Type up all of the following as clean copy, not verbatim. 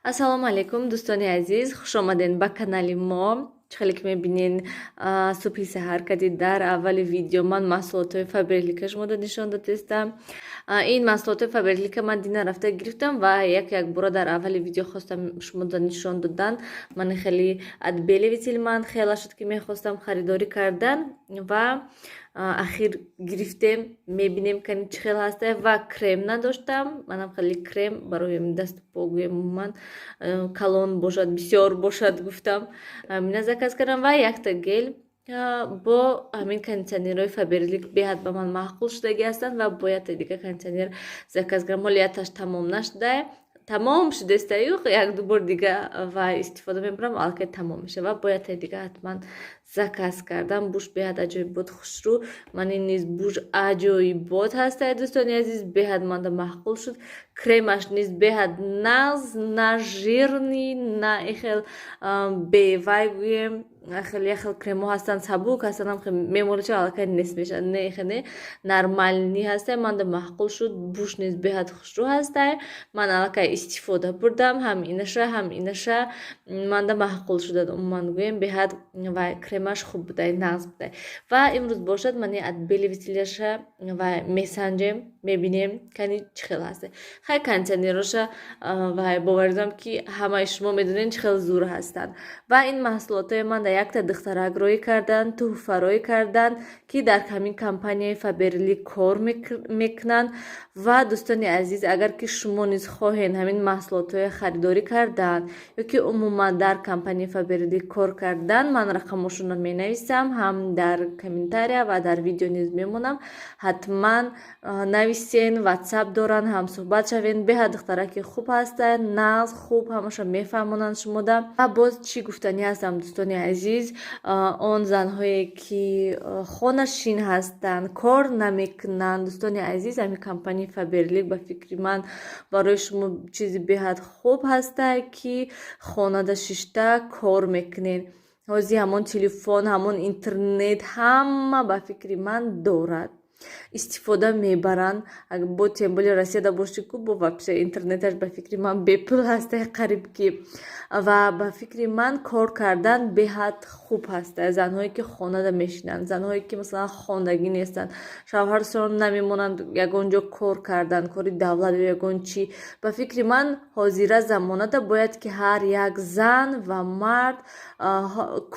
Ассалому алейкум, дӯстони азиз, хуш омадед ба канали мо. Чухеле ки мебинен субҳи саҳар кади дар аввали видео ман маҳсулотҳои фабрилика шумода нишон додистам. Ин маҳсулотҳои фабрилика ман дина рафта гирифтам ва як бора дар аввали видео хостам шумода нишон додан. Ман хеле адбелевисил ман хела шуд ки мехостам харидорӣ кардан ва ахир гирифтем, мебинем кани чӣ хел ҳаста ва крем надоштам. Манам хеле крем барои дасту погӯям ман калон бошад, бисёр бошад гуфтам. Мина заказ кардам ва якта гел бо ҳамин кондитсионерҳои фабрилик беҳад ба ман маъқул шудагӣ ҳастанд ва бояд дига кондитсионер заказ кардам. Ҳолияташ тамом нашуда, тамом шудестаю, як-ду бор дига ва истифода мебарам, алки тамом меша ва бояд дига ҳатман заказ кардам. Буш беҳад аҷоибот хушрӯ. Мани низ буш аҷоибот ҳастай дӯстони азиз, беҳад манда маъқул шуд. Кремаш низ беҳад нағз, на жирни, на ихел бевай гӯем. Хеле яхел кремо ҳастанд сабук ҳастанд, ҳам меморича алакай нест меша, не хеле нормални ҳастай. Манда маъқул шуд. Буш низ беҳад хушрӯ ҳастай. Ман алакай истифода бурдам, ҳам инаша манда маъқул шудад. Умуман гӯем беҳад вай кремаш хуб будай, нағз будай. Ва имрӯз бошад мани адбелевисилаша ва месанҷем, мебинем кани чӣ хел ҳастай. Хай кондитсионероша вай бовар дорам ки ҳамаи шумо медонед чӣ хел зур ҳастанд. Ва ин маҳсулотҳои манда якта духтаракрӯӣ кардан, тӯҳфарӯӣ кардан ки дар ҳамин компанияи фабрилик кор мекунанд. Ва дӯстони азиз, агар ки шумо низ хоҳед ҳамин маҳсулотҳои харидорӣ кардан ё ки умуман дар компанияи фабрилик кор кардан, ман рақамошонро менависам, ҳам дар комментария ва дар видео низ мемонам. Ҳатман нависен, ватсап доран, ҳамсуҳбат шавен. Беҳад духтараки хуб ҳастанд, нағз, хуб, ҳамаша мефаҳмонанд шумода. Ва боз чӣ гуфтанӣ ҳастам дӯстони азиз, он занҳое ки хонашин ҳастанд, кор намекунанд, дӯстони азиз, ҳамин компанияи фабрилик ба фикри ман барои шумо чизи беҳад хуб ҳастай ки хонада шишта кор мекунед. ҳози ҳамон телефон, ҳамон интернет ҳама ба фикри ман дорад, истифода мебаранд. Агар бо тем более Россияда бошӣ ку бо вообще интернеташ ба фикри ман бепул ҳастай қариб ки. Ва ба фикри ман кор кардан беҳад хуб ҳастай. Занҳое ки хонада мешинанд, занҳое ки масалан хондагӣ нестанд, шавҳарашон намемонанд ягон ҷо кор кардан, кори давлат ё ягон чӣ. Ба фикри ман ҳозира замонада бояд ки ҳар як зан ва мард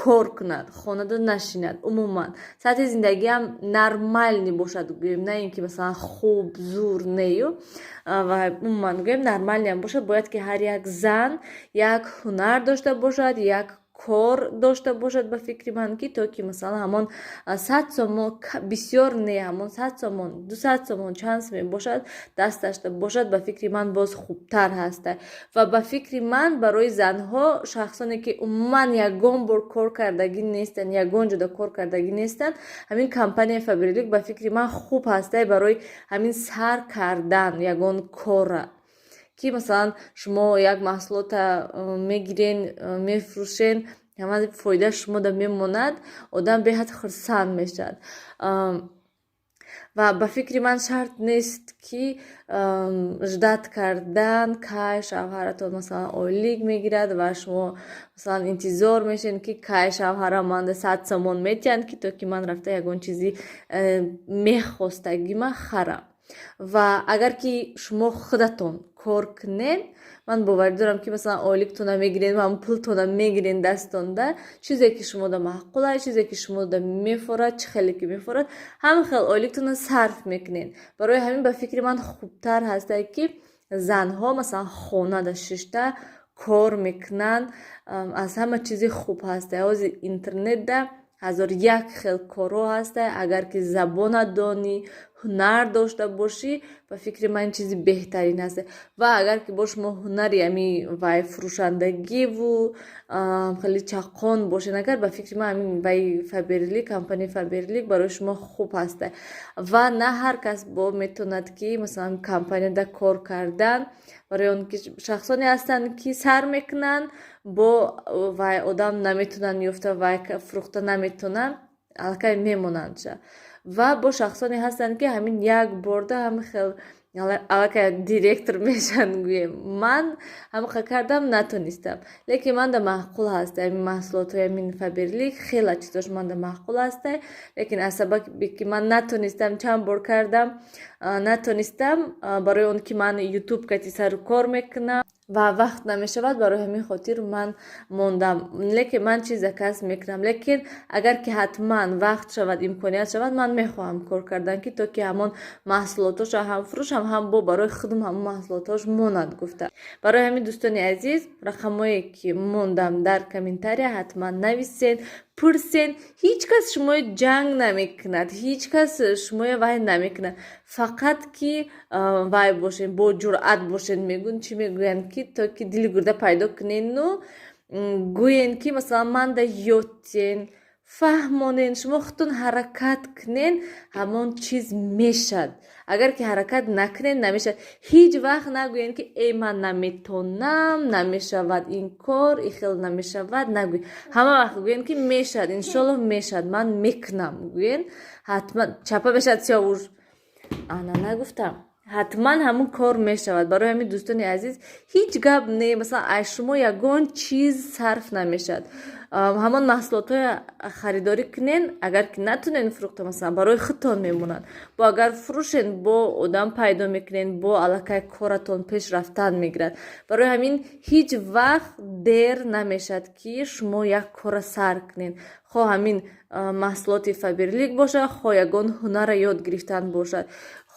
кор кунад, хонада нашинад. Умуман сатҳи зиндагиам нормални бошад гӯем, на ин ки масалан хуб зур нею. Ва умуман гӯем нормални ам бошад. Бояд ки ҳар як зан як ҳунар дошта бошад, як кор дошта бошад ба фикри ман ки то ки масалан ҳамон 100 сомон, бисёр не, ҳамон 100 сомон, 200 сомон чанд сомон бошад, дасташда бошад, ба фикри ман боз хубтар ҳастай. Ва ба фикри ман барои занҳо, шахсоне ки умуман ягон бор кор кардагӣ нестанд, ягон ҷода кор кардагӣ нестанд, ҳамин компанияи фабрилик ба фикри ман хуб ҳастай барои ҳамин сар кардан ягон кора. Ки масалан шумо як маҳсулота мегирен, мефурӯшен, ҳама фоида шумода мемонад, одам беҳад хурсанд мешавад. Ва ба фикри ман шарт нест ки ждат кардан кай шавҳаратон масалан ойлик мегирад ва шумо масалан интизор мешен ки кай шавҳарам манда 100 сомон метиҳанд ки то ки ман рафта ягон чизи мехостагима харам. Ва агар ки шумо худатон кор кунед, ман боварӣ дорам ки масалан ойликтона мегирен ва пултона мегирен дастонда, чизе ки шумода маъқул аст, чизе ки шумода мефорад, чӣ хеле ки мефорад, ҳамин хел ойликтона сарф мекунед. Барои ҳамин ба фикри ман хубтар ҳастай ки занҳо масалан хонада шишта кор мекунанд. аз ҳама чизи хуб ҳастай. ҳози интернетда ҳазор як хел корҳо ҳастай. Агар ки забона донӣ, ҳунар дошта бошӣ, ба фикри ман чизи беҳтарин ҳастай. Ва агар ки бо шумо ҳунари ами вай фурӯшандагиву хеле чақон бошед, агар ба фикри ман ами вай фабрилик, компанияи фабрилик барои шумо хуб ҳастай. Ва на ҳар кас бо метавонад ки масалан компанияда кор кардан. Барои он ки шахсоне ҳастанд ки сар мекунанд, бо вай одам наметавонанд ёфта, вай фурӯхта наметавонанд, алакай мемонанд. Ва бо шахсоне ҳастанд ки ҳамин як борда ҳамин хел аллакай директор мешанд гӯем ман ҳамақа кардам натонистам лекин манда маъқул ҳаст ами маҳсулоту амин фаберлик хела чизош манда маъқул ҳаст лекин аз сабаби ки ман натонистам чанд бор кардам натонистам барои он ки ман ютуб кати сару кор мекунам ва вақт намешавад барои ҳамин хотир ман мондам лекин ман чиза касб мекунам лекин агар ки ҳатман вақт шавад имконият шавад ман мехоҳам кор кардан ки то ки ҳамон маҳсулотош ҳам фурӯшам ҳам бо барои худам ҳамон маҳсулотош монад гуфта барои ҳамин дӯстони азиз рақамое ки мондам дар комментария ҳатман нависен пурсен ҳеҷ кас шумои ҷанг намекунад ҳеҷ кас шумои вай намекунад фақат ки вай бошен бо ҷуръат бошен мегӯн чӣ мегӯянд ки то ки дили гурда пайдо кунену гӯен ки масалан манда ётен фаҳмонен шумо худтон ҳаракат кунен ҳамон чиз мешад агар ки ҳаракат накунен намешад ҳеҷ вақт нагӯен ки эй ман наметонам намешавад ин кор ихел намешавад нагӯен ҳама вақт гӯен ки мешад иншоллоҳ мешад ман мекунам гӯен ҳатман чапа мешад сиёвуш ана нагуфтам ҳатман ҳамон кор мешавад барои ҳамин дӯстони азиз ҳеҷ гап не масалан аз шумо ягон чиз сарф намешад ҳамон маҳсулотҳои харидорӣ кунен агар ки натунен фурӯхта масалан барои худтон мемонад бо агар фурӯшен бо одам пайдо мекунен бо аллакай коратон пеш рафтан мегирад барои ҳамин ҳеҷ вақт дер намешад ки шумо як кора сар кунен хоҳ ҳамин маҳсулоти фаберлик бошад хоҳ ягон ҳунара ёд гирифтан бошад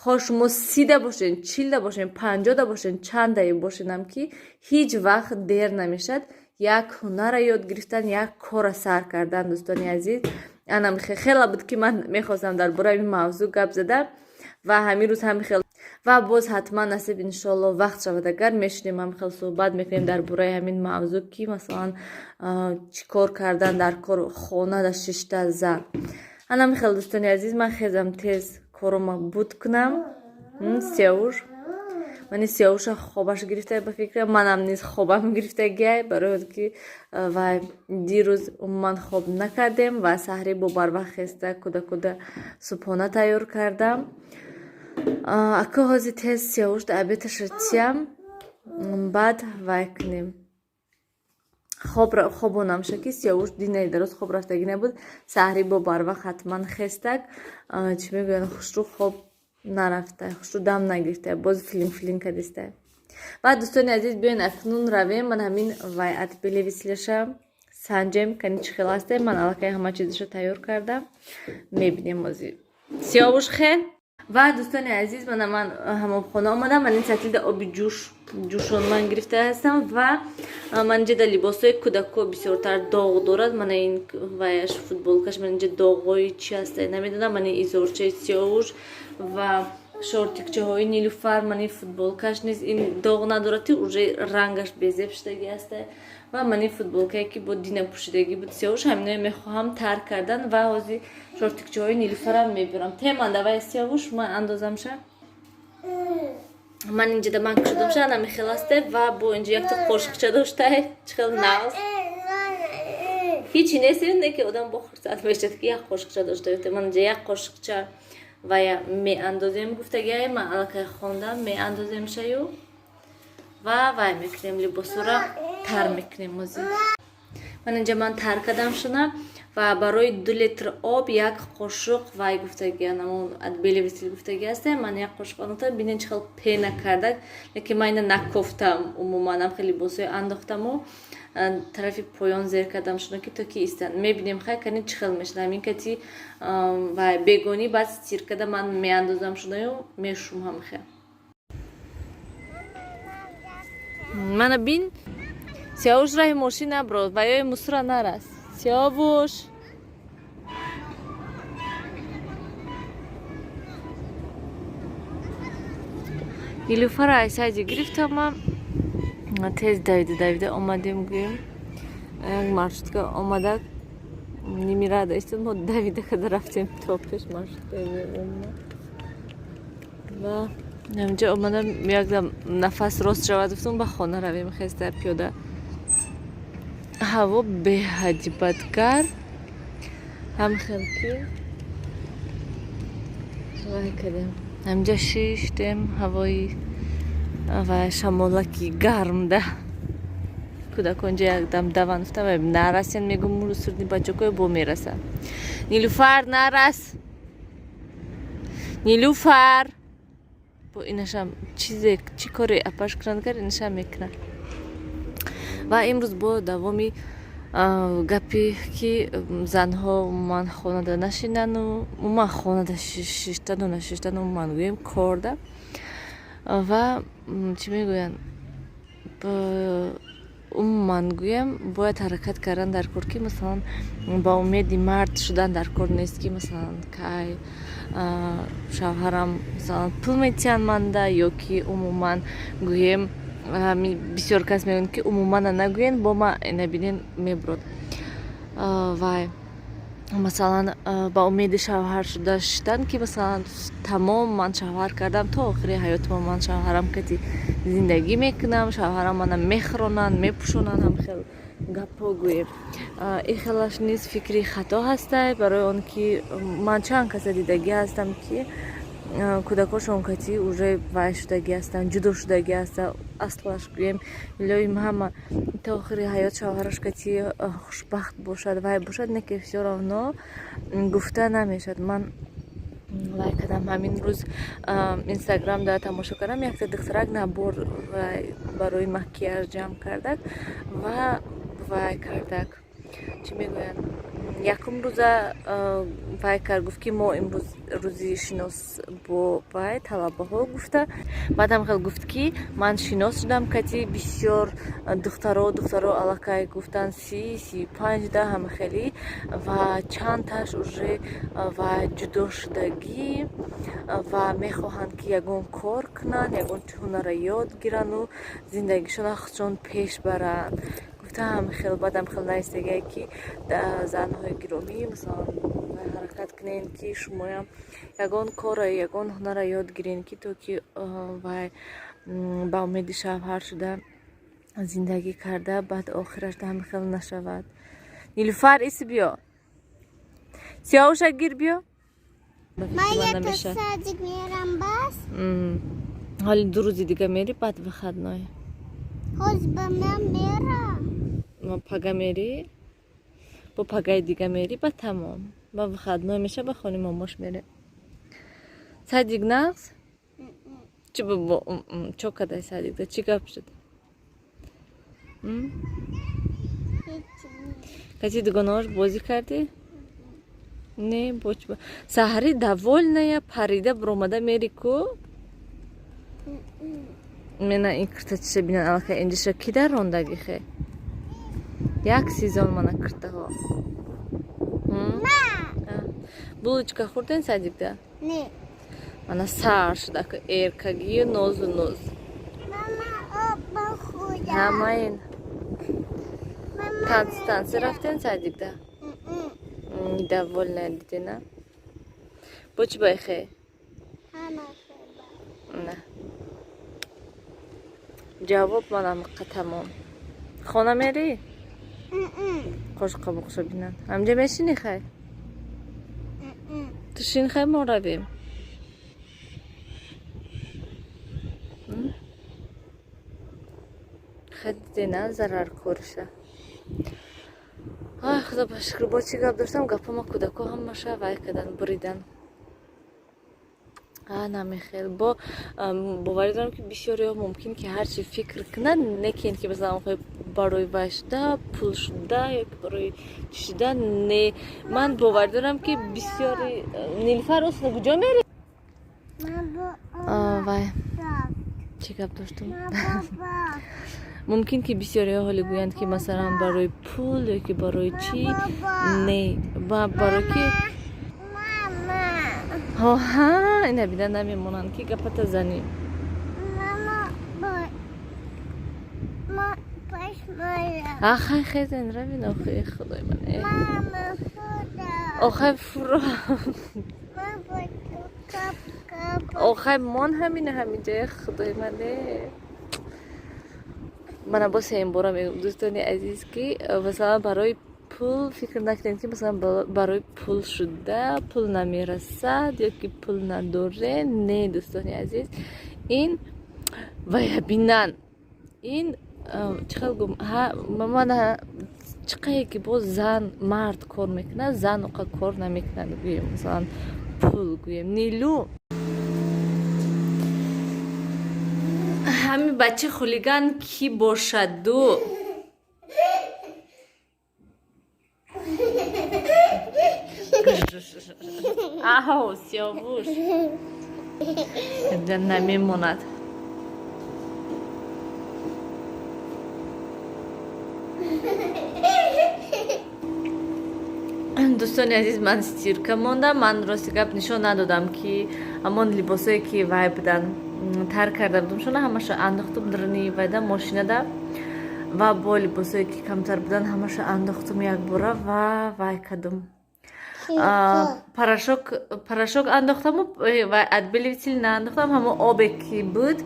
хоҳ шумо 30 бошен 40 бошен 50 бошен чандае бошенам ки ҳеҷ вақт дер намешад як ҳунара ёд гирифтан як кора сар кардан дӯстони азиз анам хела буд ки ман мехостам дар бораи ин мавзӯъ гап задам ва ҳамин рӯз ҳам хел ва боз ҳатман насиб иншоллоҳ вақт шавад агар мешинем ҳам хел суҳбат мекунем дар бораи ҳамин мавзӯъ ки масалан чӣ кор кардан дар хона дар шишта зан анам хел дӯстони азиз ман хезам тез корома буд кунам сиёвуш мани сиёвуша хобаш гирифта ба фикрам манам низ хобам гирифтагиай барои он ки вай дирӯз умуман хоб накардем ва саҳри бо барвақт хеста куда субҳона тайёр кардам ака ҳози тез сиёвуш обедаш ратсиям баъд вай кунем хобонамша ки сиёвуш динаи дароз хоб рафтагӣ набуд саҳри бо барвақт ҳатман хестак чӣ мегӯянд хушрӯ хоб нарафта хушрӯ дам нагирифта боз филин кадиста баъд дӯстони азиз биёен акнун равем ман ҳамин вайат белевислиша санҷем кани чӣ хел ҳаста ман аллакай ҳама чизаша тайёр кардам мебинем ози сиёвуш хел ва дӯстони азиз ман ҳамомхона омадам ман ин сатилда оби ҷӯшон ман гирифта ҳастам ва ман инҷада либосҳои кӯдако бисёртар доғ дорад мана ин ваяш футболкаш ман инҷа доғҳои чӣ ҳаста намедонам ман ин изорчаи сиёвуш ва шортикчаҳои нилуфар мани футболкаш низ ин доғ надорад уже рангаш безеб шудагӣ аста ва мани футболкае ки бо дина пӯшидагӣ буд сиёвуш ҳаминое мехоҳам тар кардан ва ҳозир шортикчаҳои нилуфарам мебирам теманда вай сиёвуш ман андозамша ман инҷада ман кушодамша анами хел асте ва бо инҷа якта қошиқча доштае чӣ хел навз ҳичи нест не ки одам бо хурсанд мешад ки як қошиқча доштаёфте ман инҷа як қошиқча вая меандозем гуфтагиае ман аллакай хондам меандоземшаю ва вай мекунем либосора тар мекунем ози ман инҷа ман тар кардамшона ва барои 2 литр об як қошуқ вай гуфтагия намон белевисил гуфтагӣ аста ман як қошуқ андохтам бинен чӣ хел пена кардак лекин ман ина накофтам умуман ам хеле либосҳои андохтаму тарафи поён зер кардам шуна ки то ки истан мебинем хай кани чӣ хел мешуда ҳамин кати вай бегонӣ баъд стир када ман меандозам шунаю мешумам хел мана бин сиёвуш раҳи мошина брод ва ёи мусора нарас сиёвуш нилуфара айсайди гирифтама тез давида омадем гӯем як маршрутка омада нимирада истон мо давида када рафтем то пеш маршрутка ва ҳамҷа омадам якдам нафас рост шавад гуфтам ба хона равем хеста пиёда ҳаво беҳади бадгар ҳам хел ки вай кадем ҳамҷа шиштем ҳавои ва шамолаки гармда кӯдакон ҷа якдам даванфта нарасен мегум сурдни бачакои бо мераса. Нилуфар нарас, Нилуфар бо инашам чизе чӣ кори апаш кранкар инашам мекунад. Ва имрӯз бо давоми гапи ки занҳо умуман хонада нашинану умуман хонада шиштану нашиштану умуман гӯем корда ва чӣ мегӯянд умуман гӯям бояд ҳаракат кардан дар кор ки масалан ба умеди мард шудан дар кор нест ки масалан кай шавхарам масалан пул метиҳанд манда ё ки умуман гӯем бисёр кас мегӯянд ки умуман нагӯен бо ма набинен меборад вай масалан ба умеди шавҳар шуда шиштан ки масалан тамом ман шавҳар кардам то охири ҳаётам ман шавҳарам кати зиндагӣ мекунам шавҳарам мана мехӯронанд мепӯшонанд ҳамхел гапҳо гӯем. Ин хелаш низ фикри хато ҳастай барои он ки ман чанд каса дидагӣ ҳастам ки кӯдакошон кати уже вай шудагӣ ҳастанд ҷудо шудагӣ ҳастанд аслаш гӯем илоҳим ҳама то охири ҳаёт шавҳараш кати хушбахт бошад вай бошад не ки всё равно гуфта намешад. Ман вай кардам ҳамин рӯз инстаграм да тамошо кардам якта духтарак набор барои макияж ҷамъ кардак ва вай кардак чӣ мегӯянд якум рӯза вай кард гуфт ки мо имрӯз рӯзи шинос бо вай талабаҳо гуфта баъдам хел гуфт ки ман шинос шудам кати бисёр духтаро аллакай гуфтанд 30-35 да ҳамахелӣ ва чандташ уже вай ҷудо шудагӣ ва мехоҳанд ки ягон кор кунанд ягон ҳунара ёд гирану зиндагишона худшон пеш баранд. Хел бадам хел наистагае ки занҳои гироми масалан ҳаракат кунед ки шумоям ягон кора ягон ҳунара ёд гирен ки то ки вай ба умеди шавҳар шуда зиндагӣ карда баъд охираш ҳамихел нашавад. Нилуфар иси биё Сиёвуша гир биё садик мерам бас ҳоли ду рӯзи дига мери баъд выходной ҳоз ба ман мерам пага мери бо пагаи дига мери ба тамом ба выходной меша ба хони момош мере садик нағз чӣ чо кадай садик да чӣ гап шуд кати дугонаош бозӣ кардӣ не боч саҳари давольная парида буромада мери ку мена ин киртачиша бинан аллакай эндиша ки дар рондагӣ хе як сезон мана киртаҳо булочка хӯрден садикда не мана сар шуда ку эркагию нозу ноз мама оба хӯрдам ҳамаин танси рафтен садикда довольная дидена боч байхе ҳама на ҷавоб манам тамом хона мери қошқабуқша бинанд ҳамҷа мешини хай ту шин хай мо равем хай дидена зараркориша ай худо ба шукр бо чӣ гап доштам гапама кӯдако ҳамаша вай кардан буридан намехел бо боварӣ дорам ки бисёриҳо мумкин ки ҳарчи фикр кунанд некиен ки масалан хӯ барои вай шуда пул шуда ё ки барои чӣ шуда не ман боварӣ дорам ки бисёри Нилуфар осна куҷо мери вай чӣ гап доштум мумкин ки бисёриҳо ҳоле гӯянд ки масалан барои пул ё ки барои чӣ не барои ки ҳа ина бида намемонанд ки гапата занем ахай хезен равин охи худои ман охай фуро охай мон ҳамина ҳамиҷая худои мане мана бо сеюм бора мегӯм дӯстони азиз ки масалан барои пул фикр накунед ки масалан барои пул шуда пул намерасад ёки пул надоре. Не дӯстони азиз, ин ваябинан ин чӣ хел гум мана чиқае ки боз зан мард кор мекунад, зан оқа кор намекунад. Гӯем масалан пул гӯем нилу ҳами бачи хулиган ки бошаду аҳо сиёвуш намемонад. дӯстони азиз, ман стирка мондам. Ман рости гап нишон надодам ки ҳамон либосое ки вай будан тар карда будам шона ҳамаша андохтум драни вайда мошинада ва бо либосое ки камтар будан ҳамаша андохтум якбора ва вай кардум. Порошок андохтаму отбеливатель наандохтам. Ҳамо обе ки буд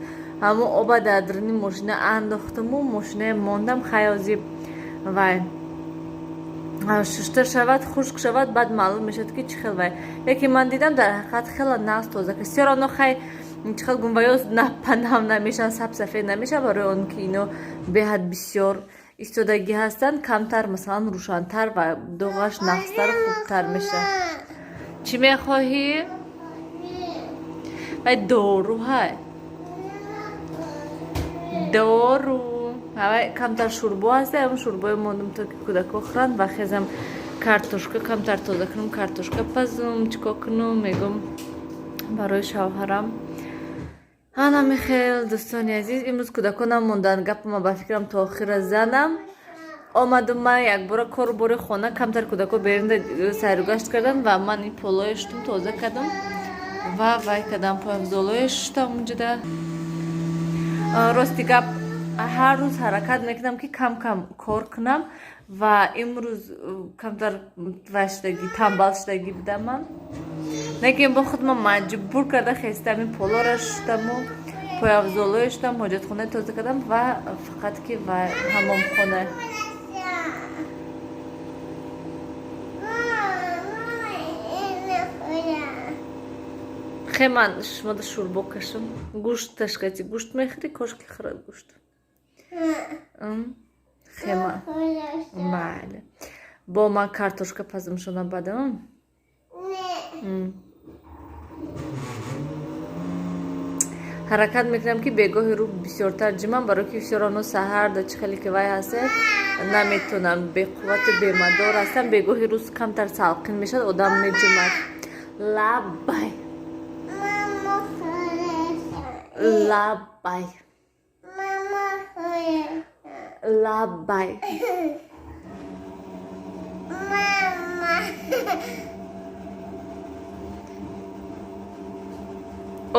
ҳамо оба дар драни мошина андохтаму мошинае мондам хаёзи вай шуштар шавад, хушк шавад, баъд маълум мешавад ки чӣ хел вай. Яке ман дидам дар ҳақиқат хела нағз тоза каст. Сёро оно хай чӣ хел гум ваё напанам намешаванд, сабсафед намешаванд, барои он ки ино беҳад бисёр истодагӣ ҳастанд, камтар масалан рӯшантар ва доғаш нағзтар хубтар мешавад. Чӣ мехоҳӣ? ай дору ҳай дору камтар шӯрбо ҳаста. ам шӯрбои мондам то ки кӯдако хӯранд ва хезам картошка камтар тоза кунам, картошка пазум. чикор кунам мегум барои шавхарам. ана михел дӯстони азиз, имрӯз кӯдако намонданд. гапама ба фикрам то охира занам. омадум ман якбора кору бори хона камтар кӯдако беринда сайругашт карданд ва ман ин полое шутум тоза кардам ва вай кардам пояфзолое шуштам унҷода. рости гап ҳар рӯз ҳаракат мекунам ки кам кам кор кунам ва имрӯз камтар вашдагӣ тамбал шудагӣ будам. ман лекин бо худам маҷбур карда хестам ин полоро шуштаму пояфзолое шуштам, ҳоҷатхона тоза кардам ва фақат ки ва ҳамомхона. хеман шумода шӯрбо кашам. гӯшт ташкати гӯшт мехӯрӣ? кошки хӯрад гӯшт. хема бале. бо ман картошка пазум шона бадам. ҳаракат мекунам ки бегоҳи рӯ бисёртар ҷимам, барои ки всёравно саҳар да чӣ хеле ки вай ҳасе наметонам, беқуввату бемадор ҳастам. бегоҳи рӯз камтар салқин мешавад, одам меҷимад. лаббай лаббай лаббай.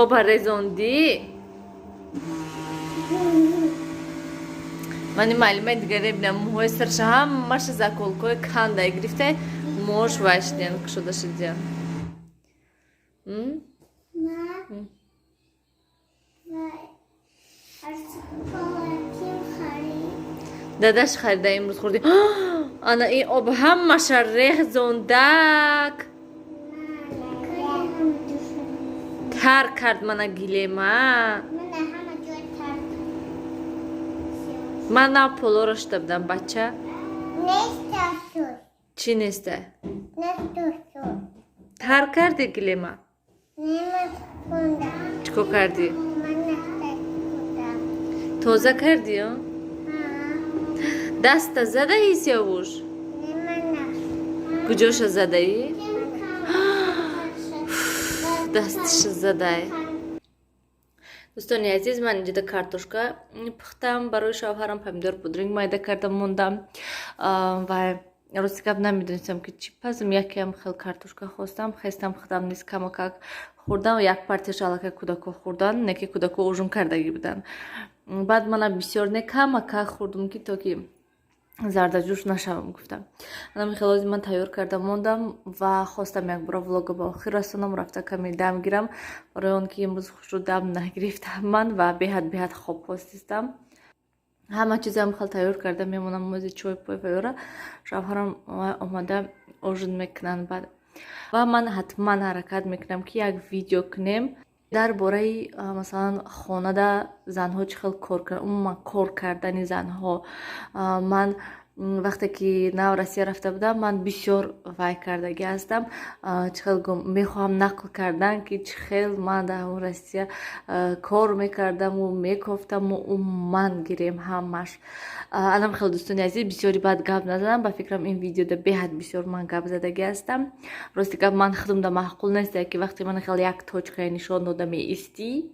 оба резондӣ? мани маълимаи дигар мебинам. мӯҳои сарша ҳамаша заколкои кандай гирифта мош вашдиан шуда шудиан. дадаш харида имрӯз хӯрдӣ. ана ин об ҳамаша рехзондак тар кард мана гилема. ман нав полоро шуда будам бача. чӣ неста? тар карди гилема? чикор кардӣ? тоза кардӣ? даста задаӣ сиёвуш? куҷоша задаӣ? дастиша задаӣ. дӯстони азиз, ман инҷода картошка пухтам барои шавҳарам, помидор пудринг майда кардам мондам ва рости гап намедонистам ки чӣ пазум. якеам хел картошка хостам, хестам худам низ камакак хӯрдам, як партияш аллакай кӯдако хӯрдан, не ки кӯдако ужум кардагӣ буданд. баъд манам бисёр не камакак хӯрдум ки то ки зардаҷӯш нашавам гуфтам. анам хелози ман тайёр карда мондам ва хостам якбора влога ба охир расонам, рафта каме дам гирам, барои он ки имрӯз хушрӯ дам нагирифтам ман ва беҳад хоб хостистам. ҳама чизам хел тайёр карда мемонам. мози чой пой файёра шавхарам омада ожин мекунанд. баъд ва ман ҳатман ҳаракат мекунам ки як видео кунем дар бораи масалан хонада занҳо чӣ хел кор карданд, умуман кор кардани занҳо. ман вақте ки нав Россия рафта будам, ман бисёр вай кардаги ҳастам. чӣ хел мехоҳам нақл кардан ки чӣ хел ман дар Россия кор мекардаму мекофтаму умуман гирем ҳамаш. алам хел дӯстони азиз бисёри баъд гап назадам. ба фикрам ин видеода беҳад бисёр ман гап задаги ҳастам. рости гап ман худумда маъқул нест ки вақте ман хел як точкае нишон дода меистӣ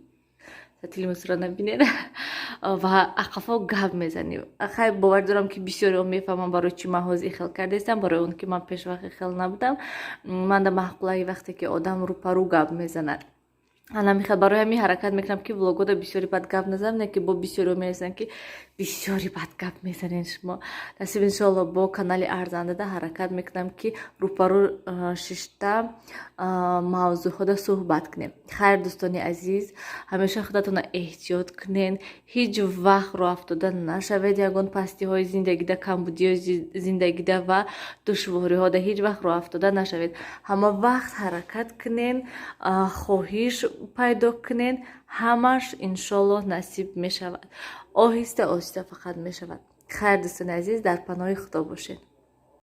телемусра набинед ва ақафо гап мезанӣ. хай бовар дорам ки бисёриҳо мефаҳмам барои чӣ ман ҳозир хел кардаистам, барои он ки ман пешвақти хел набудам. манда маъқулаи вақте ки одам рӯпарӯ гап мезанад. анамихел барои ҳамин ҳаракат мекунам ки влогода бисёри бад гап назанам, не ки бо бисёриҳо мерасанд ки бисёри бад гап мезанед шумо. насиб иншоалло бо канали арзандада ҳаракат мекунам ки рӯпарӯ шишта мавзӯъҳода суҳбат кунем. хайр дӯстони азиз, ҳамеша худатонро эҳтиёт кунед. ҳеҷ вақт роҳ афтода нашавед ягон пастиҳои зиндагида, камбудиҳои зиндагида ва душвориҳода ҳеҷ вақт роҳ афтода нашавед. ҳама вақт ҳаракат кунед, хоҳиш пайдо кунед, ҳамаш иншоалло насиб мешавад. оҳиста оҳиста фақат мешавад. хайр дӯстони азиз, дар паноҳи худо бошед.